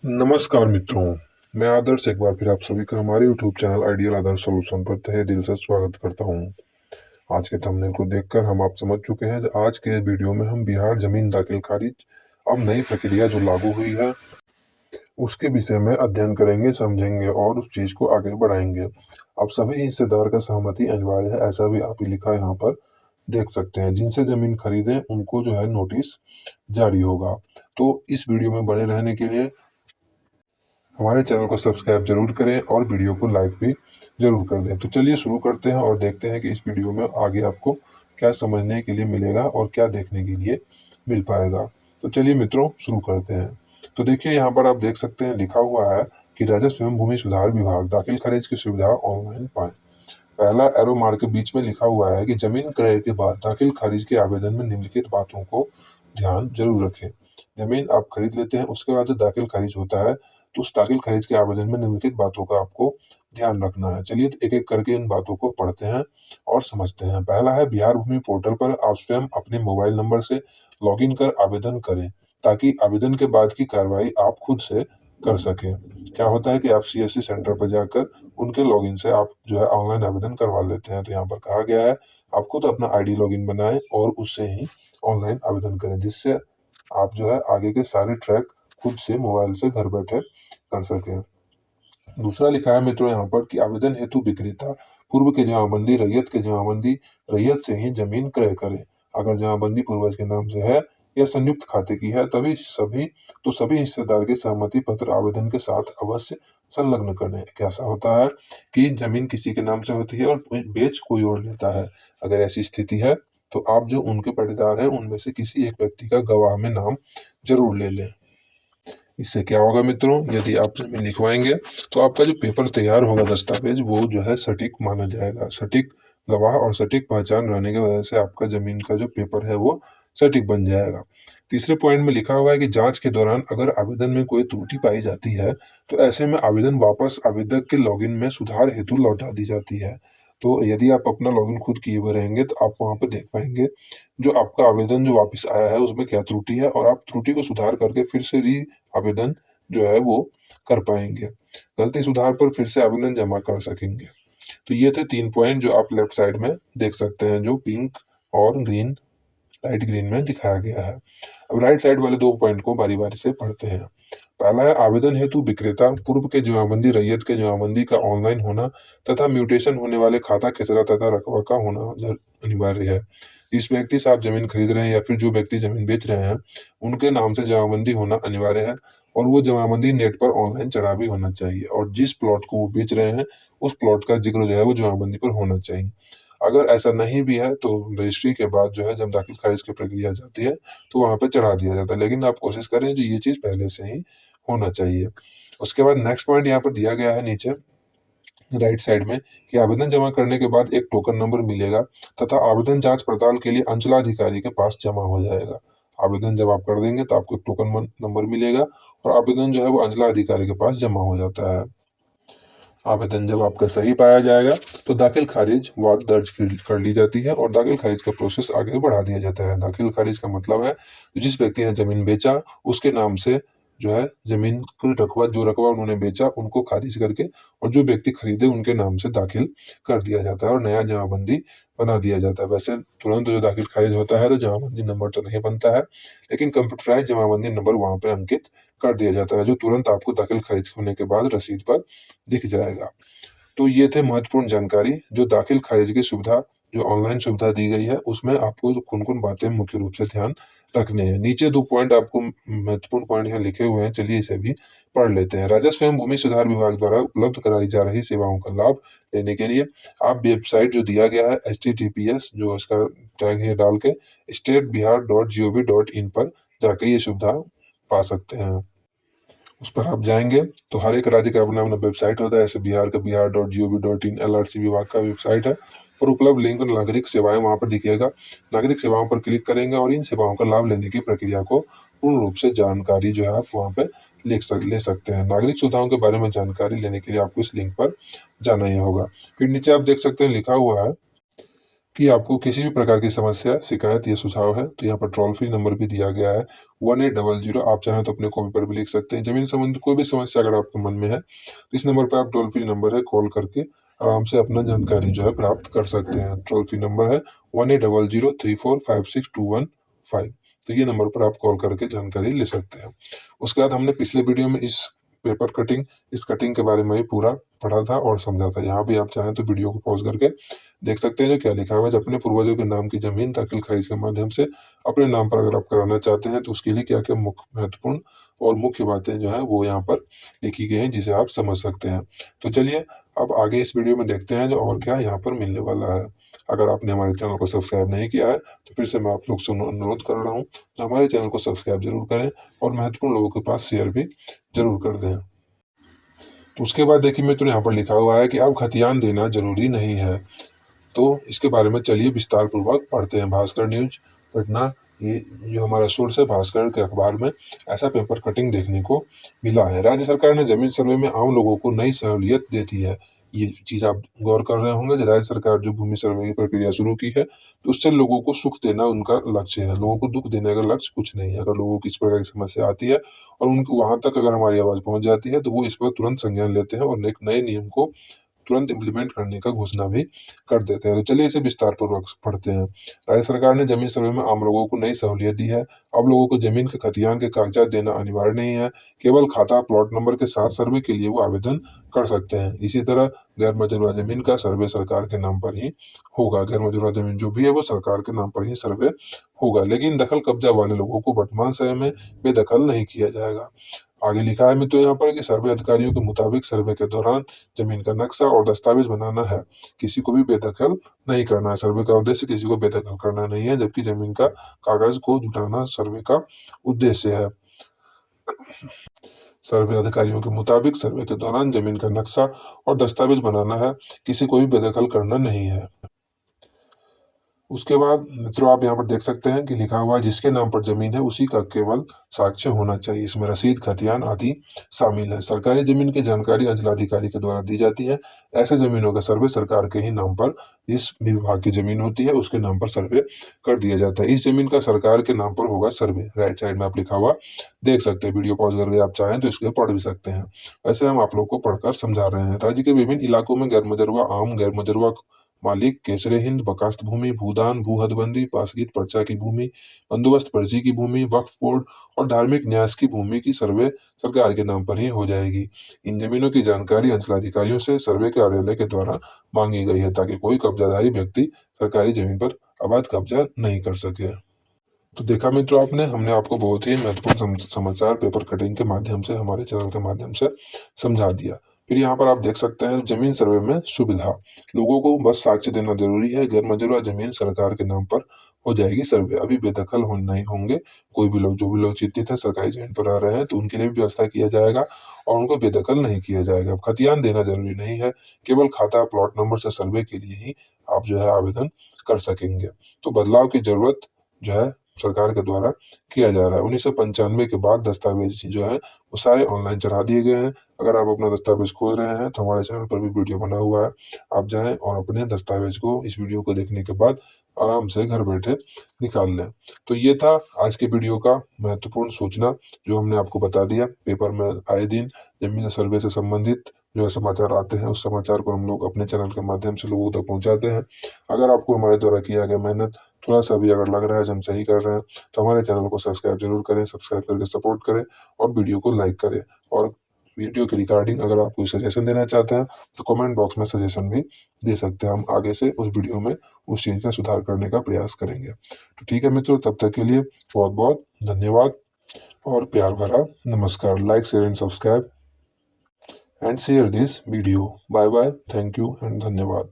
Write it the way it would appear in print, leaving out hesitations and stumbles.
नमस्कार मित्रों, मैं आदर्श एक बार फिर आप सभी का हमारे यूट्यूब चैनल आइडियल आदर्श सॉल्यूशन पर तहे दिल से स्वागत करता हूं। आज के थंबनेल को देखकर हम आप समझ चुके हैं आज के वीडियो में हम बिहार जमीन दाखिल खारिज अब नई प्रक्रिया जो लागू हुई है उसके विषय में अध्ययन करेंगे, समझेंगे और उस चीज को आगे बढ़ाएंगे। अब सभी हिस्सेदार का सहमति अनिवार्य है, ऐसा भी आप ही लिखा यहाँ पर देख सकते हैं। जिनसे जमीन खरीदे उनको जो है नोटिस जारी होगा। तो इस वीडियो में बने रहने के लिए हमारे चैनल को सब्सक्राइब जरूर करें और वीडियो को लाइक भी जरूर कर दें। तो चलिए शुरू करते हैं और देखते हैं कि इस वीडियो में आगे आपको क्या समझने के लिए मिलेगा और क्या देखने के लिए मिल पाएगा। तो चलिए मित्रों शुरू करते हैं। तो देखिए यहाँ पर आप देख सकते हैं लिखा हुआ है कि राजस्व एवं भूमि सुधार विभाग दाखिल खारिज की सुविधा ऑनलाइन पाएं। पहला एरो मार्क के बीच में लिखा हुआ है कि जमीन क्रय के बाद दाखिल खारिज के आवेदन में निम्नलिखित बातों को ध्यान जरूर रखें। जमीन आप खरीद लेते हैं, उसके बाद जो दाखिल खारिज होता है तो उस दाखिल खारिज के आवेदन में निम्नलिखित बातों का आपको ध्यान रखना है। चलिए एक एक करके इन बातों को पढ़ते हैं और समझते हैं। पहला है बिहार भूमि पोर्टल पर आप स्वयं अपने मोबाइल नंबर से लॉगिन कर आवेदन करें ताकि आवेदन के बाद की कार्रवाई आप खुद से कर सकें। क्या होता है कि आप सीएससी सेंटर पर जाकर उनके लॉगिन से आप जो है ऑनलाइन आवेदन करवा लेते हैं। तो यहाँ पर कहा गया है आप खुद अपना आईडी लॉगिन बनाएं और उससे ही ऑनलाइन आवेदन करें, जिससे आप जो है आगे के सारे ट्रैक खुद से मोबाइल से घर बैठे कर सके। दूसरा लिखा है मित्रों यहाँ पर कि आवेदन हेतु विक्रेता पूर्व की जमाबंदी रैयत के जमाबंदी रैयत से ही जमीन क्रय करे। अगर जमाबंदी पूर्वज के नाम से है या संयुक्त खाते की है तभी सभी हिस्सेदार के सहमति पत्र आवेदन के साथ अवश्य संलग्न करें। कैसा होता है कि जमीन किसी के नाम से होती है और बेच कोई और लेता है। अगर ऐसी स्थिति है तो आप जो उनके पट्टेदार हैं उनमें से किसी एक व्यक्ति का गवाह में नाम जरूर ले लें। इससे क्या होगा मित्रों, यदि आप जमीन लिखवाएंगे तो आपका जो पेपर तैयार होगा दस्तावेज वो जो है सटीक माना जाएगा। सटीक गवाह और सटीक पहचान रहने की वजह से आपका जमीन का जो पेपर है वो सटीक बन जाएगा। तीसरे पॉइंट में लिखा हुआ है कि जांच के दौरान अगर आवेदन में कोई त्रुटि पाई जाती है तो ऐसे में आवेदन वापस आवेदक के लॉगिन में सुधार हेतु लौटा दी जाती है। तो यदि आप अपना लॉगिन खुद किए हुए रहेंगे तो आप वहां पर देख पाएंगे जो आपका आवेदन जो वापस आया है उसमें क्या त्रुटि है और आप त्रुटि को सुधार करके फिर से री आवेदन जो है वो कर पाएंगे। गलती सुधार पर फिर से आवेदन जमा कर सकेंगे। तो ये थे 3 पॉइंट जो आप लेफ्ट साइड में देख सकते हैं, जो पिंक और ग्रीन लाइट ग्रीन में दिखाया गया है। अब राइट साइड वाले 2 पॉइंट को बारी बारी से पढ़ते हैं। पहला है आवेदन हेतु विक्रेता पूर्व के जमाबंदी रैयत के जमाबंदी का ऑनलाइन होना तथा म्यूटेशन होने वाले खाता खेसरा तथा रकबा का होना अनिवार्य है। जिस व्यक्ति से आप जमीन खरीद रहे हैं या फिर जो व्यक्ति जमीन बेच रहे हैं उनके नाम से जमाबंदी होना अनिवार्य है और वो जमाबंदी नेट पर ऑनलाइन चढ़ा भी होना चाहिए और जिस प्लॉट को वो बेच रहे हैं उस प्लॉट का जिक्र जो है वो जमाबंदी पर होना चाहिए। अगर ऐसा नहीं भी है तो रजिस्ट्री के बाद जो है जब दाखिल खारिज की प्रक्रिया जाती है तो वहां पे चढ़ा दिया जाता है, लेकिन आप कोशिश करें जो ये चीज पहले से ही होना चाहिए। उसके बाद नेक्स्ट पॉइंट यहाँ पर दिया गया है नीचे राइट साइड में कि आवेदन जमा करने के बाद एक टोकन नंबर मिलेगा तथा आवेदन जांच पड़ताल के लिए अंचलाधिकारी के पास जमा हो जाएगा। आवेदन जब आप कर देंगे तो आपको एक टोकन नंबर मिलेगा और आवेदन जो है वो अंचलाधिकारी के पास जमा हो जाता है। आवेदन जब आपका सही पाया जाएगा तो दाखिल खारिज वाद दर्ज कर ली जाती है और दाखिल खारिज का प्रोसेस आगे बढ़ा दिया जाता है। दाखिल खारिज का मतलब है जिस व्यक्ति ने जमीन बेचा उसके नाम से जो है जमीन का रकबा जो रकबा उन्होंने बेचा उनको खारिज करके और जो व्यक्ति खरीदे उनके नाम से दाखिल कर दिया जाता है और नया जमाबंदी बना दिया जाता है। वैसे तुरंत जो दाखिल खारिज होता है तो जमाबंदी नंबर तो नहीं बनता है, लेकिन कंप्यूटराइज जमाबंदी नंबर वहां पर अंकित कर दिया जाता है जो तुरंत आपको दाखिल खारिज होने के बाद रसीद पर दिख जाएगा। तो ये थे महत्वपूर्ण जानकारी जो दाखिल खारिज की सुविधा जो ऑनलाइन सुविधा दी गई है उसमें आपको कौन कौन बातें मुख्य रूप से ध्यान रखने हैं। नीचे 2 पॉइंट आपको महत्वपूर्ण पॉइंट यहाँ लिखे हुए हैं, चलिए इसे भी पढ़ लेते हैं। राजस्व एवं भूमि सुधार विभाग द्वारा उपलब्ध कराई जा रही सेवाओं का लाभ लेने के लिए आप वेबसाइट जो दिया गया है HTTPS जो इसका टैग है डाल के stateBihar.gov.in पर जाके ये सुविधा पा सकते हैं। उस पर आप जाएंगे तो हर एक राज्य का अपना अपना वेबसाइट होता है। ऐसे बिहार का बिहार.gov.in LRC विभाग का वेबसाइट है और उपलब्ध लिंक नागरिक सेवाएं वहां पर दिखेगा। नागरिक सेवाओं पर क्लिक करेंगे और इन सेवाओं का लाभ लेने की प्रक्रिया को पूर्ण रूप से जानकारी जो है आप वहां पे ले सकते हैं। नागरिक सुविधाओं के बारे में जानकारी लेने के लिए आपको इस लिंक पर जाना ही होगा। फिर नीचे आप देख सकते हैं लिखा हुआ है कि आपको किसी भी प्रकार की समस्या, शिकायत या सुझाव है तो यहाँ पर टोल फ्री नंबर भी दिया गया है 1800। आप चाहें तो अपने कॉपी पर भी लिख सकते हैं। जमीन संबंधी कोई भी समस्या अगर आपके मन में है तो इस नंबर पर आप टोल फ्री नंबर है कॉल करके आराम से अपना जानकारी जो है प्राप्त कर सकते हैं। टोल फ्री नंबर है 1800 345621 5। तो ये नंबर पर आप कॉल करके जानकारी ले सकते हैं। उसके बाद हमने पिछले वीडियो में इस पेपर कटिंग, इस कटिंग के बारे में ही पूरा पढ़ा था और समझा था। यहाँ भी आप चाहें तो वीडियो को पॉज करके देख सकते हैं जो क्या लिखा हुआ है। अपने पूर्वजों के नाम की जमीन दाखिल खारिज के माध्यम से अपने नाम पर अगर आप कराना चाहते हैं तो उसके लिए क्या क्या मुख्य महत्वपूर्ण और मुख्य बातें जो है वो यहाँ पर लिखी गई हैं जिसे आप समझ सकते हैं। तो चलिए अब आगे इस वीडियो में देखते हैं जो और क्या यहाँ पर मिलने वाला है। अगर आपने हमारे चैनल को सब्सक्राइब नहीं किया है तो फिर से मैं आप लोग से अनुरोध कर रहा हूँ तो हमारे चैनल को सब्सक्राइब जरूर करें और महत्वपूर्ण लोगों के पास शेयर भी जरूर कर दें। तो उसके बाद देखिए मित्रों यहाँ पर लिखा हुआ है कि अब खतियान देना जरूरी नहीं है। तो इसके बारे में चलिए विस्तार पूर्वक पढ़ते हैं। भास्कर न्यूज पटना, ये जो हमारा सोर्स है भास्कर के अखबार में ऐसा पेपर कटिंग देखने को मिला है। राज्य सरकार ने जमीन सर्वे में आम लोगों को नई सहूलियत दे दी है। ये चीज आप गौर कर रहे होंगे कि राज्य सरकार जो भूमि सर्वे की प्रक्रिया शुरू की है तो उससे लोगों को सुख देना उनका लक्ष्य है। लोगों को दुख देने का लक्ष्य कुछ नहीं है। अगर लोगों की इस प्रकार की समस्या आती है और उनको वहां तक अगर हमारी आवाज पहुंच जाती है तो वो इस पर तुरंत संज्ञान लेते हैं और एक नए नियम को तुरंत इम्प्लीमेंट करने का घोषणा भी कर देते हैं। तो चलिए इसे विस्तार पूर्वक पढ़ते हैं। राज्य सरकार ने जमीन सर्वे में आम लोगों को नई सहूलियत दी है। अब लोगों को जमीन के खतियान के कागजात देना अनिवार्य नहीं है। केवल खाता, प्लॉट नंबर के साथ सर्वे के लिए वो आवेदन कर सकते हैं। इसी तरह गैर मजरूआ जमीन का सर्वे सरकार के नाम पर ही होगा। गैर मजरूआ जमीन जो भी है वो सरकार के नाम पर ही सर्वे होगा, लेकिन दखल कब्जा वाले लोगों को वर्तमान समय में बेदखल नहीं किया जाएगा। आगे लिखा है मित्रों यहाँ पर कि सर्वे अधिकारियों के मुताबिक सर्वे के दौरान जमीन का नक्शा और दस्तावेज बनाना है, किसी को भी बेदखल नहीं करना है। सर्वे का उद्देश्य किसी को बेदखल करना नहीं है, जबकि जमीन का कागज को जुटाना सर्वे का उद्देश्य है। सर्वे अधिकारियों के मुताबिक सर्वे के दौरान जमीन का नक्शा और दस्तावेज बनाना है, किसी को भी बेदखल करना नहीं है। उसके बाद मित्रों आप यहाँ पर देख सकते हैं कि लिखा हुआ है जिसके नाम पर जमीन है उसी का केवल साक्ष्य होना चाहिए। इसमें रसीद, खतियान आदि शामिल है। सरकारी जमीन की जानकारी अंचलाधिकारी के द्वारा दी जाती है। ऐसे जमीनों का सर्वे सरकार के ही नाम पर, इस विभाग की जमीन होती है उसके नाम पर सर्वे कर दिया जाता है। इस जमीन का सरकार के नाम पर होगा सर्वे। राइट साइड में आप लिखा हुआ देख सकते हैं। वीडियो पॉज करके आप चाहें तो इसको पढ़ भी सकते हैं। वैसे हम आप लोग को पढ़कर समझा रहे हैं। राज्य के विभिन्न इलाकों में गैर मजरूआ आम, गैर मजरूआ मालिक, केसरे हिंद, बकास्त भूमि, भूदान, भू हदबंदी, पासगीत पर्चा की भूमि, बंदोबस्त पर्ची की भूमि, वक्फ बोर्ड और धार्मिक न्यास की भूमि की सर्वे सरकार के नाम पर ही हो जाएगी। इन जमीनों की जानकारी अंचलाधिकारियों से सर्वे कार्यालय के द्वारा मांगी गई है ताकि कोई कब्जाधारी व्यक्ति सरकारी जमीन पर अवैध कब्जा नहीं कर सके। तो देखा मित्रों आपने, हमने आपको बहुत ही महत्वपूर्ण समाचार पेपर कटिंग के माध्यम से, हमारे चैनल के माध्यम से समझा दिया। फिर यहाँ पर आप देख सकते हैं जमीन सर्वे में सुविधा, लोगों को बस साक्ष्य देना जरूरी है। गैर मजरूआ जमीन सरकार के नाम पर हो जाएगी सर्वे। अभी बेदखल नहीं होंगे कोई भी लोग। जो भी लोग चिंतित है सरकारी जमीन पर आ रहे हैं तो उनके लिए भी व्यवस्था किया जाएगा और उनको बेदखल नहीं किया जाएगा। अब खतियान देना जरूरी नहीं है, केवल खाता, प्लॉट नंबर से सर्वे के लिए ही आप जो है आवेदन कर सकेंगे। तो बदलाव की जरूरत जो है सरकार के द्वारा किया जा रहा है। 1995 के बाद दस्तावेज जो है वो सारे ऑनलाइन चढ़ा दिए गए हैं। अगर आप अपना दस्तावेज खोज रहे हैं तो हमारे चैनल पर भी वीडियो बना हुआ है, आप जाएं और अपने दस्तावेज को इस वीडियो को देखने के बाद आराम से घर बैठे निकाल लें। तो ये था आज के वीडियो का महत्वपूर्ण सूचना जो हमने आपको बता दिया। पेपर में आए दिन जमीन सर्वे से संबंधित जो है समाचार आते हैं, उस समाचार को हम लोग अपने चैनल के माध्यम से लोगों तक पहुंचाते हैं। अगर आपको हमारे द्वारा किया गया मेहनत थोड़ा सा भी अगर लग रहा है कि हम सही कर रहे हैं तो हमारे चैनल को सब्सक्राइब जरूर करें। सब्सक्राइब करके सपोर्ट करें और वीडियो को लाइक करें। और वीडियो के रिगार्डिंग अगर आप कोई सजेशन देना चाहते हैं तो कमेंट बॉक्स में सजेशन भी दे सकते हैं। हम आगे से उस वीडियो में उस चीज़ का सुधार करने का प्रयास करेंगे। तो ठीक है मित्रों, तब तक के लिए बहुत बहुत धन्यवाद और प्यार भरा नमस्कार। Like, share and subscribe and share this video. Bye bye, thank you and धन्यवाद।